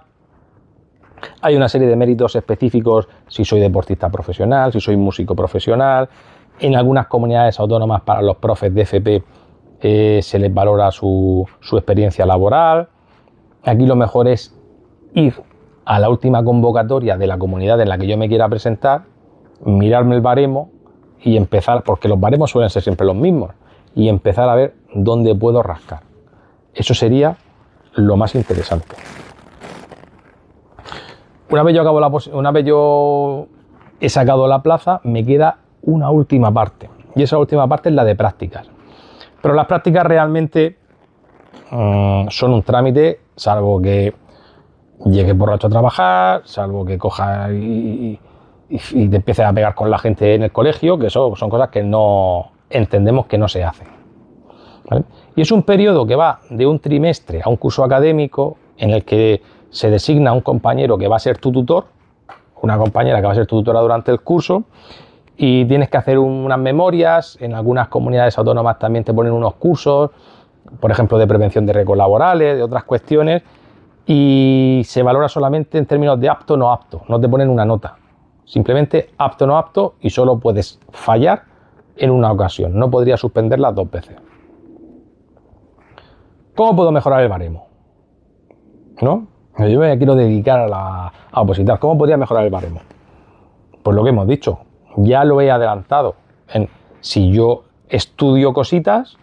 Hay una serie de méritos específicos si soy deportista profesional, si soy músico profesional. En algunas comunidades autónomas para los profes de FP se les valora su experiencia laboral. Aquí lo mejor es ir a la última convocatoria de la comunidad en la que yo me quiera presentar, mirarme el baremo y empezar, porque los baremos suelen ser siempre los mismos, y empezar a ver dónde puedo rascar. Eso sería lo más interesante. Una vez yo he sacado la plaza, me queda una última parte, y esa última parte es la de prácticas. Pero las prácticas realmente son un trámite, salvo que llegues borracho a trabajar, salvo que cojas y te empieces a pegar con la gente en el colegio, que eso son cosas que no entendemos que no se hacen, ¿vale? Y es un periodo que va de un trimestre a un curso académico en el que se designa un compañero que va a ser tu tutor, una compañera que va a ser tu tutora durante el curso, y tienes que hacer unas memorias. En algunas comunidades autónomas también te ponen unos cursos, por ejemplo, de prevención de riesgos laborales, de otras cuestiones, y se valora solamente en términos de apto o no apto, no te ponen una nota. Simplemente apto o no apto, y solo puedes fallar en una ocasión, no podrías suspenderlas 2 veces. ¿Cómo puedo mejorar el baremo? ¿No? Yo me quiero dedicar a opositar. ¿Cómo podría mejorar el baremo? Pues lo que hemos dicho, ya lo he adelantado. Si yo estudio cositas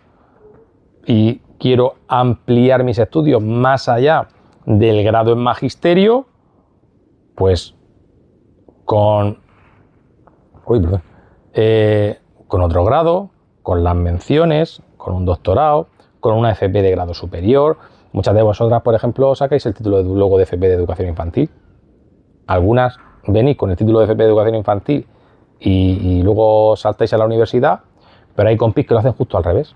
y quiero ampliar mis estudios más allá del grado en magisterio, pues con otro grado, con las menciones, con un doctorado, con una FP de grado superior. Muchas de vosotras, por ejemplo, sacáis el título luego de FP de Educación Infantil. Algunas venís con el título de FP de Educación Infantil y luego saltáis a la universidad, pero hay compis que lo hacen justo al revés.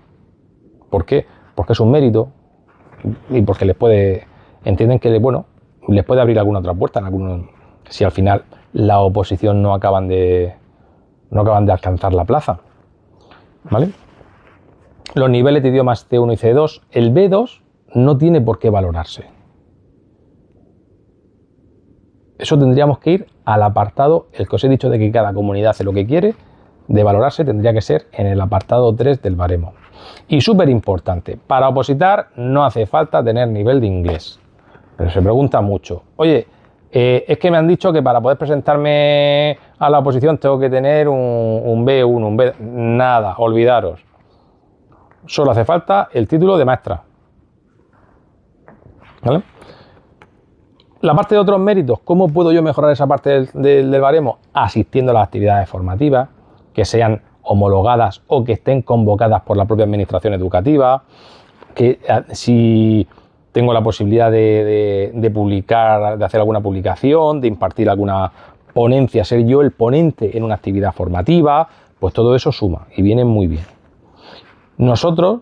¿Por qué? Porque es un mérito y porque entienden que les puede abrir alguna otra puerta en algunos, si al final la oposición no acaban de alcanzar la plaza, ¿vale? Los niveles de idiomas C1 y C2, el B2 no tiene por qué valorarse. Eso tendríamos que ir al apartado, el que os he dicho de que cada comunidad hace lo que quiere, de valorarse tendría que ser en el apartado 3 del baremo. Y súper importante, para opositar no hace falta tener nivel de inglés. Pero se pregunta mucho, oye, es que me han dicho que para poder presentarme a la oposición tengo que tener un B1, un B... Nada, olvidaros. Solo hace falta el título de maestra, ¿vale? La parte de otros méritos, ¿cómo puedo yo mejorar esa parte del baremo? Asistiendo a las actividades formativas, que sean homologadas o que estén convocadas por la propia administración educativa, que si tengo la posibilidad de publicar, de hacer alguna publicación, de impartir alguna ponencia, ser yo el ponente en una actividad formativa, pues todo eso suma y viene muy bien. Nosotros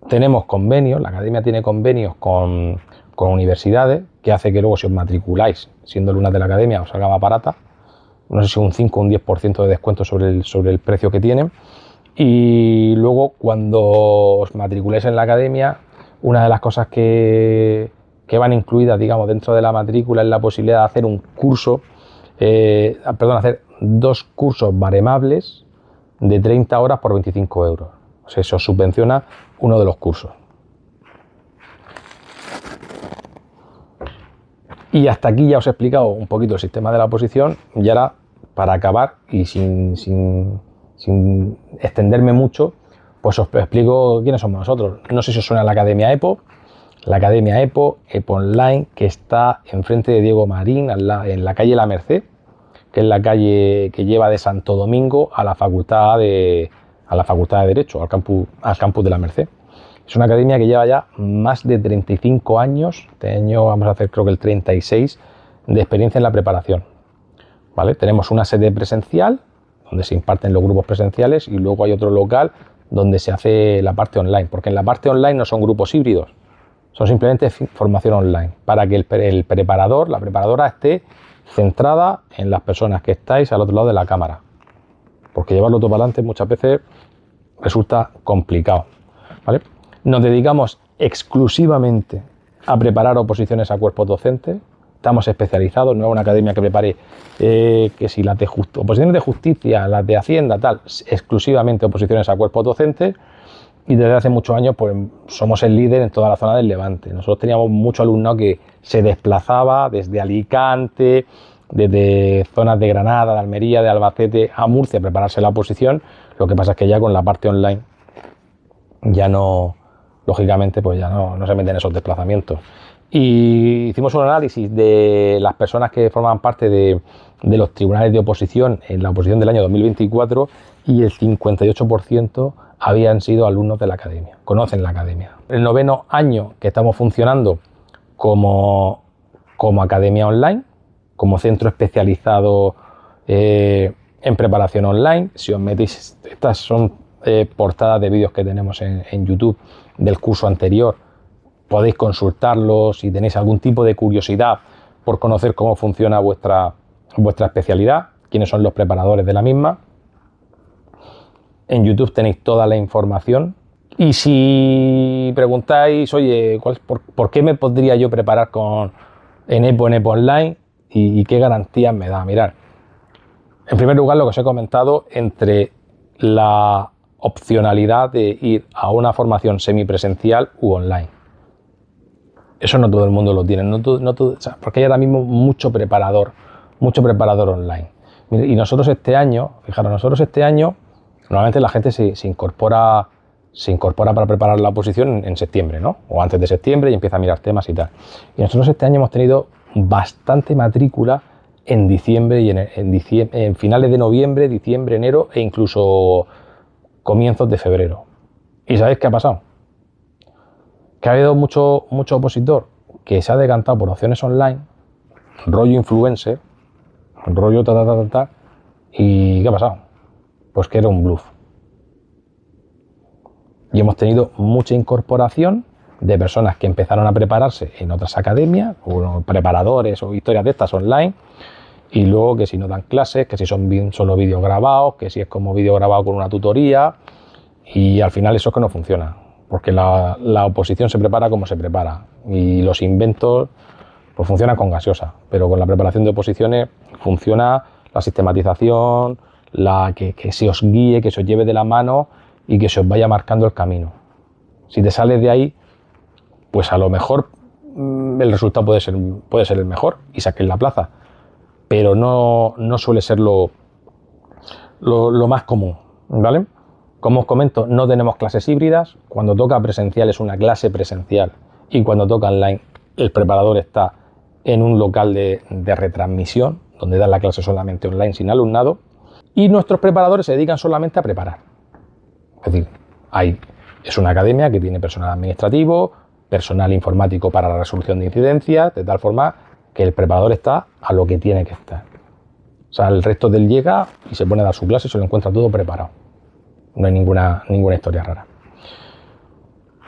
tenemos convenios, la academia tiene convenios con universidades, que hace que luego si os matriculáis siendo alumnas de la academia os salga más barata, no sé si un 5 o un 10% de descuento sobre el precio que tienen. Y luego cuando os matriculéis en la academia, una de las cosas que van incluidas, digamos, dentro de la matrícula es la posibilidad de hacer un curso, hacer 2 cursos baremables de 30 horas por 25 euros. O sea, se os subvenciona uno de los cursos. Y hasta aquí ya os he explicado un poquito el sistema de la oposición, y ahora, para acabar y sin extenderme mucho, pues os explico quiénes somos nosotros. No sé si os suena la Academia EPO. La Academia EPO Online, que está enfrente de Diego Marín, en la calle La Merced, que es la calle que lleva de Santo Domingo a la Facultad de Derecho, al campus de La Merced. Es una academia que lleva ya más de 35 años, este año vamos a hacer creo que el 36, de experiencia en la preparación, ¿vale? Tenemos una sede presencial, donde se imparten los grupos presenciales, y luego hay otro local donde se hace la parte online, porque en la parte online no son grupos híbridos, son simplemente formación online, para que el preparador, la preparadora esté centrada en las personas que estáis al otro lado de la cámara, porque llevarlo todo para adelante muchas veces resulta complicado, ¿vale? Nos dedicamos exclusivamente a preparar oposiciones a cuerpos docentes. Estamos especializados, no es una academia que prepare que si las de oposiciones de justicia, las de Hacienda, tal, exclusivamente oposiciones a cuerpos docentes. Y desde hace muchos años pues somos el líder en toda la zona del Levante. Nosotros teníamos mucho alumnado que se desplazaba desde Alicante desde zonas de Granada, de Almería, de Albacete a Murcia a prepararse la oposición. Lo que pasa es que ya con la parte online ya no, lógicamente, pues ya no se meten esos desplazamientos. Y hicimos un análisis de las personas que formaban parte de los tribunales de oposición en la oposición del año 2024 y el 58% habían sido alumnos de la academia, conocen la academia. El 9º año que estamos funcionando como academia online, como centro especializado en preparación online. Si os metéis, estas son portadas de vídeos que tenemos en YouTube del curso anterior. Podéis consultarlos si tenéis algún tipo de curiosidad por conocer cómo funciona vuestra especialidad, quiénes son los preparadores de la misma. En YouTube tenéis toda la información. Y si preguntáis, oye, ¿por qué me podría yo preparar en EPO Online y qué garantías me da? Mirad, en primer lugar, lo que os he comentado, entre la opcionalidad de ir a una formación semipresencial u online. Eso no todo el mundo lo tiene, porque hay ahora mismo mucho preparador online. Y nosotros este año, normalmente la gente se incorpora para preparar la oposición en septiembre, ¿no? O antes de septiembre, y empieza a mirar temas y tal. Y nosotros este año hemos tenido bastante matrícula en diciembre y en finales de noviembre, diciembre, enero e incluso comienzos de febrero. ¿Y sabéis qué ha pasado? Que ha habido mucho opositor que se ha decantado por opciones online, rollo influencer, rollo ¿y qué ha pasado? Pues que era un bluff. Y hemos tenido mucha incorporación de personas que empezaron a prepararse en otras academias, o preparadores o historias de estas online, y luego que si no dan clases, que si son solo vídeos grabados, que si es como vídeo grabado con una tutoría, y al final eso es que no funciona, porque la oposición se prepara como se prepara, y los inventos pues funcionan con gaseosa, pero con la preparación de oposiciones funciona la sistematización, que se os guíe, que se os lleve de la mano y que se os vaya marcando el camino. Si te sales de ahí, pues a lo mejor el resultado puede ser el mejor y saques la plaza, pero no suele ser lo más común, ¿vale? Como os comento, no tenemos clases híbridas. Cuando toca presencial es una clase presencial y cuando toca online el preparador está en un local de retransmisión donde dan la clase solamente online sin alumnado, y nuestros preparadores se dedican solamente a preparar. Es decir, es una academia que tiene personal administrativo, personal informático para la resolución de incidencias, de tal forma que el preparador está a lo que tiene que estar. O sea, el resto del llega y se pone a dar su clase y se lo encuentra todo preparado. No hay ninguna historia rara.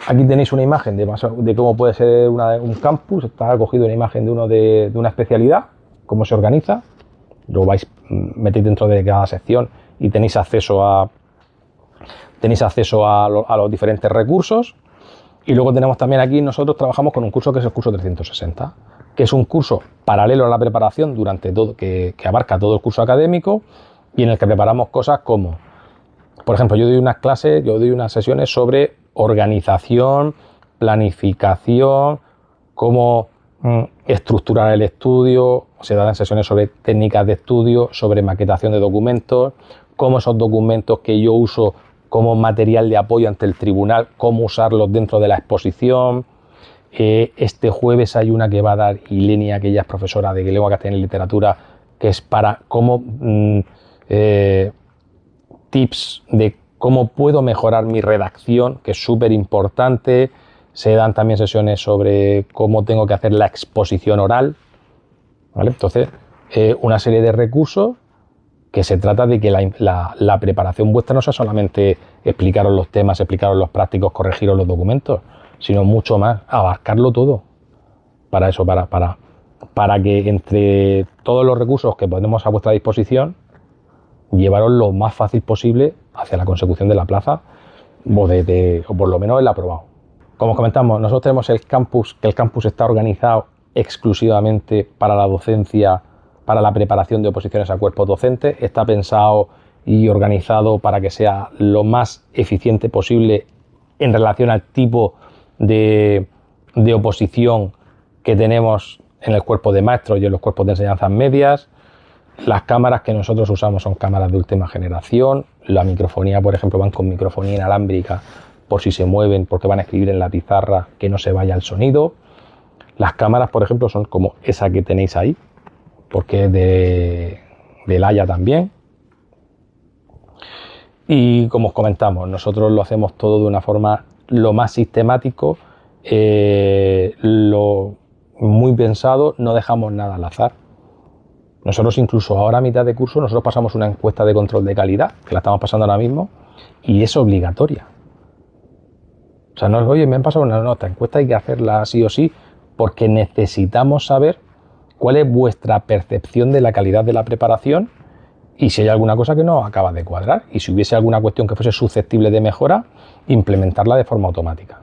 Aquí tenéis una imagen de cómo puede ser un campus. Está cogido una imagen de una especialidad, cómo se organiza. Lo metéis dentro de cada sección y tenéis acceso a los diferentes recursos. Y luego tenemos también aquí, nosotros trabajamos con un curso que es el curso 360, que es un curso paralelo a la preparación que abarca todo el curso académico y en el que preparamos cosas como, por ejemplo, yo doy unas sesiones sobre organización, planificación, cómo estructurar el estudio. Se dan sesiones sobre técnicas de estudio, sobre maquetación de documentos, cómo esos documentos que yo uso como material de apoyo ante el tribunal, cómo usarlos dentro de la exposición. Este jueves hay una que va a dar Ilenia, que ella es profesora de lengua castellana y literatura, que es para tips de cómo puedo mejorar mi redacción, que es súper importante. Se dan también sesiones sobre cómo tengo que hacer la exposición oral, ¿vale? Entonces, una serie de recursos que se trata de que la preparación vuestra no sea solamente explicaros los temas, explicaros los prácticos, corregiros los documentos, sino mucho más, abarcarlo todo. Para eso, para que entre todos los recursos que ponemos a vuestra disposición, llevaros lo más fácil posible hacia la consecución de la plaza o por lo menos el aprobado. Como os comentamos, nosotros tenemos el campus está organizado exclusivamente para la docencia, para la preparación de oposiciones a cuerpos docentes. Está pensado y organizado para que sea lo más eficiente posible en relación al tipo de oposición que tenemos en el cuerpo de maestros y en los cuerpos de enseñanzas medias. Las cámaras que nosotros usamos son cámaras de última generación. La microfonía, por ejemplo, van con microfonía inalámbrica por si se mueven, porque van a escribir en la pizarra que no se vaya el sonido. Las cámaras, por ejemplo, son como esa que tenéis ahí, porque es de Laia también. Y como os comentamos, nosotros lo hacemos todo de una forma lo más sistemático, muy pensado, no dejamos nada al azar. Nosotros incluso ahora a mitad de curso, nosotros pasamos una encuesta de control de calidad, que la estamos pasando ahora mismo, y es obligatoria. O sea, no es, oye, me han pasado una nota, encuesta hay que hacerla sí o sí, porque necesitamos saber cuál es vuestra percepción de la calidad de la preparación y si hay alguna cosa que no acaba de cuadrar, y si hubiese alguna cuestión que fuese susceptible de mejora, implementarla de forma automática.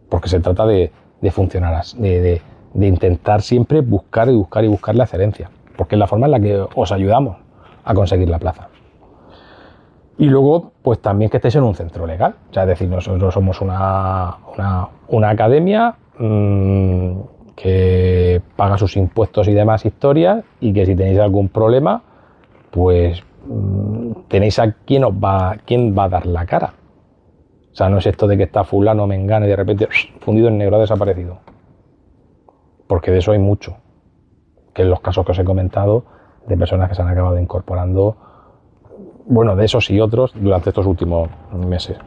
Porque se trata de funcionar, de intentar siempre buscar la excelencia, porque es la forma en la que os ayudamos a conseguir la plaza. Y luego, pues también que estéis en un centro legal, o sea, es decir, nosotros somos una academia que paga sus impuestos y demás historias, y que si tenéis algún problema, pues tenéis a quién va a dar la cara. O sea, no es esto de que está fulano, mengano y de repente fundido en negro, ha desaparecido. Porque de eso hay mucho, que en los casos que os he comentado, de personas que se han acabado incorporando, bueno, de esos y otros durante estos últimos meses.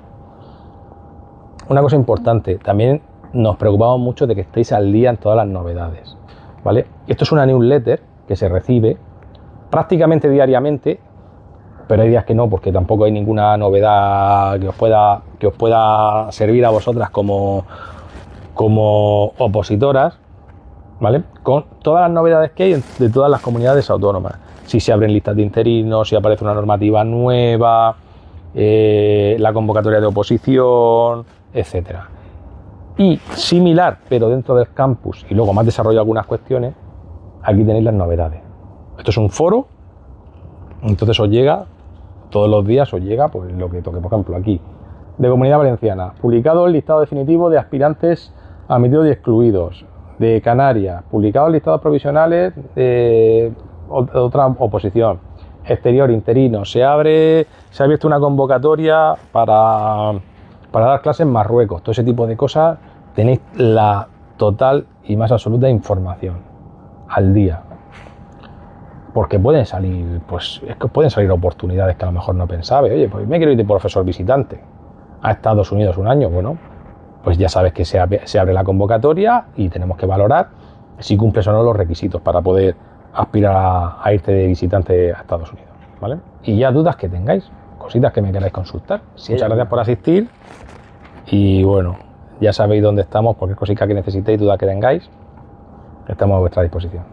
Una cosa importante, también nos preocupamos mucho de que estéis al día en todas las novedades, ¿vale? Esto es una newsletter que se recibe prácticamente diariamente, pero hay días que no, porque tampoco hay ninguna novedad que os pueda servir a vosotras como opositoras, ¿vale? Con todas las novedades que hay de todas las comunidades autónomas. Si se abren listas de interinos, si aparece una normativa nueva, la convocatoria de oposición, etcétera. Y similar, pero dentro del campus, y luego más desarrollo algunas cuestiones, aquí tenéis las novedades. Esto es un foro, entonces os llega, todos los días os llega pues lo que toque. Por ejemplo, aquí, de Comunidad Valenciana, publicado el listado definitivo de aspirantes admitidos y excluidos. De Canarias, publicados listados provisionales de otra oposición. Exterior, interino, se ha abierto una convocatoria para dar clases en Marruecos. Todo ese tipo de cosas, tenéis la total y más absoluta información al día. Porque pueden salir, pues es que pueden salir oportunidades que a lo mejor no pensabais. Oye, pues me quiero ir de profesor visitante a Estados Unidos un año. Bueno, pues ya sabes que se abre la convocatoria y tenemos que valorar si cumples o no los requisitos para poder aspirar a irte de visitante a Estados Unidos, ¿vale? Y ya dudas que tengáis, cositas que me queráis consultar. Sí, muchas gracias por asistir y bueno, ya sabéis dónde estamos, cualquier cosita que necesitéis, duda que tengáis, estamos a vuestra disposición.